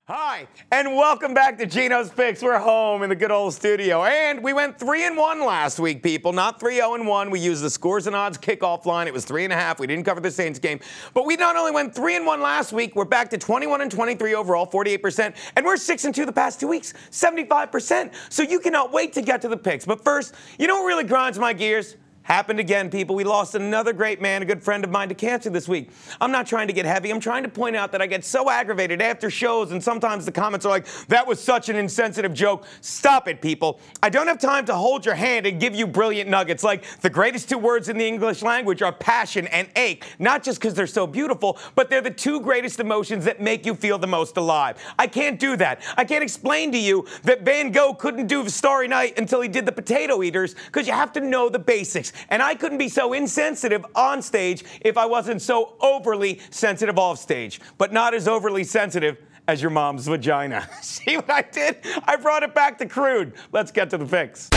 Hi, and welcome back to Geno's Picks. We're home in the good old studio. And we went 3-1 last week, people. Not 3-0-1. We used the scores and odds kickoff line. It was 3.5. We didn't cover the Saints game. But we not only went 3-1 last week, we're back to 21-23 overall, 48%. And we're 6-2 the past 2 weeks, 75%. So you cannot wait to get to the picks. But first, you know what really grinds my gears? Happened again, people. We lost another great man, a good friend of mine, to cancer this week. I'm not trying to get heavy. I'm trying to point out that I get so aggravated after shows, and sometimes the comments are like, that was such an insensitive joke. Stop it, people. I don't have time to hold your hand and give you brilliant nuggets. Like, the greatest two words in the English language are passion and ache. Not just because they're so beautiful, but they're the two greatest emotions that make you feel the most alive. I can't do that. I can't explain to you that Van Gogh couldn't do Starry Night until he did the Potato Eaters, because you have to know the basics. And I couldn't be so insensitive on stage if I wasn't so overly sensitive off stage. But not as overly sensitive as your mom's vagina. See what I did? I brought it back to crude. Let's get to the picks.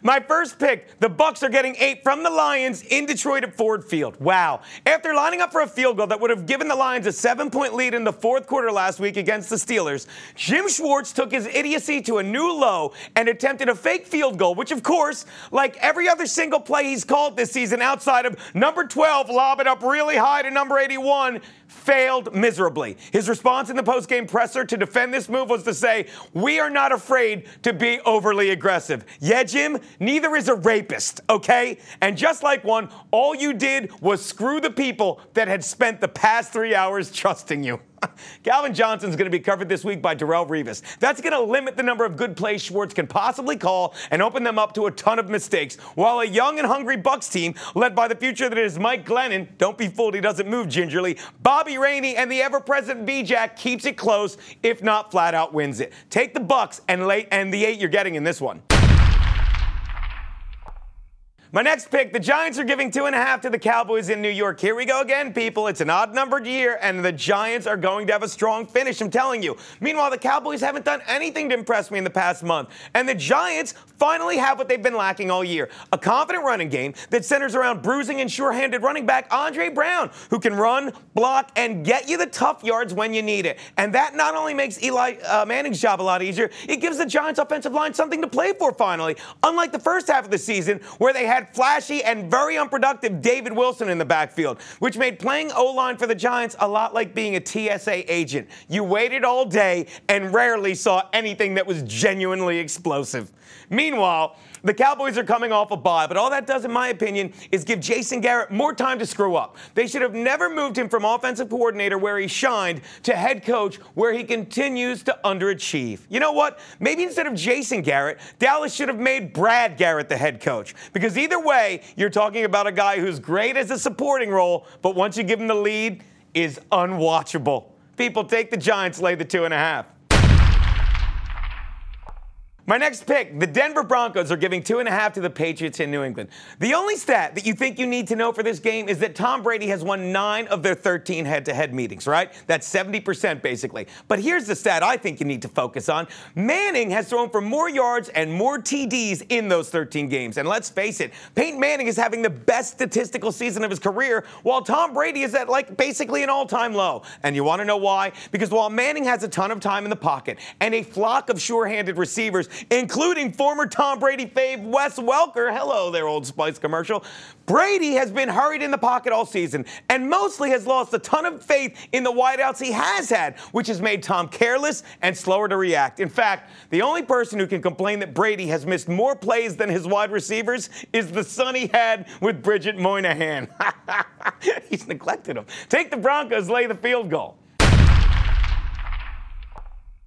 My first pick, the Bucs are getting 8 from the Lions in Detroit at Ford Field. Wow. After lining up for a field goal that would have given the Lions a 7-point lead in the fourth quarter last week against the Steelers, Jim Schwartz took his idiocy to a new low and attempted a fake field goal, which, of course, like every other single play he's called this season outside of number 12, lob it up really high to number 81, failed miserably. His response in the postgame presser to defend this move was to say, "We are not afraid to be overly aggressive." Yeah, Jim, neither is a rapist, okay? And just like one, all you did was screw the people that had spent the past 3 hours trusting you. Calvin Johnson's going to be covered this week by Darrelle Revis. That's going to limit the number of good plays Schwartz can possibly call and open them up to a ton of mistakes, while a young and hungry Bucs team led by the future that is Mike Glennon, don't be fooled, he doesn't move gingerly, Bobby Rainey, and the ever-present B-Jack keeps it close, if not flat out wins it. Take the Bucs and the 8 you're getting in this one. My next pick, the Giants are giving 2.5 to the Cowboys in New York. Here we go again, people. It's an odd-numbered year, and the Giants are going to have a strong finish, I'm telling you. Meanwhile, the Cowboys haven't done anything to impress me in the past month. And the Giants finally have what they've been lacking all year, a confident running game that centers around bruising and sure-handed running back Andre Brown, who can run, block, and get you the tough yards when you need it. And that not only makes Eli Manning's job a lot easier, it gives the Giants' offensive line something to play for finally, unlike the first half of the season where they had flashy and very unproductive David Wilson in the backfield, which made playing O-line for the Giants a lot like being a TSA agent. You waited all day and rarely saw anything that was genuinely explosive. Meanwhile, the Cowboys are coming off a bye, but all that does, in my opinion, is give Jason Garrett more time to screw up. They should have never moved him from offensive coordinator, where he shined, to head coach, where he continues to underachieve. You know what? Maybe instead of Jason Garrett, Dallas should have made Brad Garrett the head coach. Because either way, you're talking about a guy who's great as a supporting role, but once you give him the lead, is unwatchable. People, take the Giants, lay the 2.5. My next pick, the Denver Broncos are giving 2.5 to the Patriots in New England. The only stat that you think you need to know for this game is that Tom Brady has won 9 of their 13 head-to-head meetings, right? That's 70% basically. But here's the stat I think you need to focus on. Manning has thrown for more yards and more TDs in those 13 games. And let's face it, Peyton Manning is having the best statistical season of his career, while Tom Brady is at basically an all-time low. And you want to know why? Because while Manning has a ton of time in the pocket and a flock of sure-handed receivers, including former Tom Brady fave Wes Welker, hello there, Old Spice commercial, Brady has been hurried in the pocket all season and mostly has lost a ton of faith in the wideouts he has had, which has made Tom careless and slower to react. In fact, the only person who can complain that Brady has missed more plays than his wide receivers is the son he had with Bridget Moynihan. He's neglected him. Take the Broncos, lay the field goal.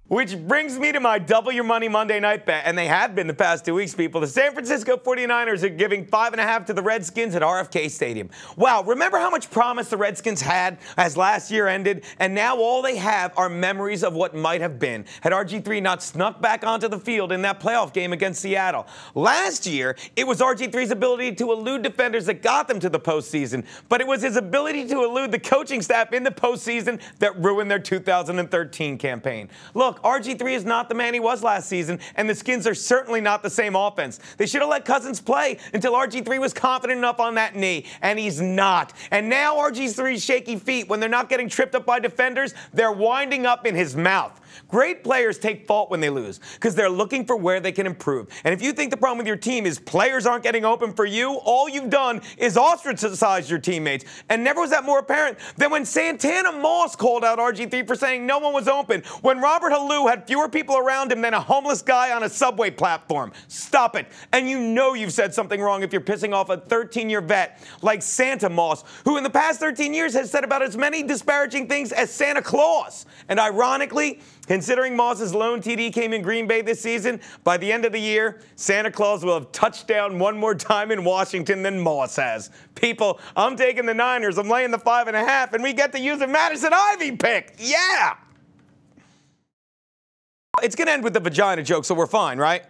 Which brings me to my double your money Monday night bet, and they have been the past 2 weeks, people. The San Francisco 49ers are giving 5.5 to the Redskins at RFK Stadium. Wow, remember how much promise the Redskins had as last year ended? And now all they have are memories of what might have been had RG3 not snuck back onto the field in that playoff game against Seattle. Last year, it was RG3's ability to elude defenders that got them to the postseason, but it was his ability to elude the coaching staff in the postseason that ruined their 2013 campaign. Look, Look, RG3 is not the man he was last season, and the Skins are certainly not the same offense. They should have let Cousins play until RG3 was confident enough on that knee, and he's not. And now RG3's shaky feet, when they're not getting tripped up by defenders, they're winding up in his mouth. Great players take fault when they lose because they're looking for where they can improve. And if you think the problem with your team is players aren't getting open for you, all you've done is ostracize your teammates. And never was that more apparent than when Santana Moss called out RG3 for saying no one was open, when Robert Halou had fewer people around him than a homeless guy on a subway platform. Stop it. And you know you've said something wrong if you're pissing off a 13-year vet like Santa Moss, who in the past 13 years has said about as many disparaging things as Santa Claus. And ironically, considering Moss's lone TD came in Green Bay this season, by the end of the year, Santa Claus will have touched down one more time in Washington than Moss has. People, I'm taking the Niners. I'm laying the 5.5, and we get to use a Madison Ivy pick. Yeah! It's going to end with the vagina joke, so we're fine, right?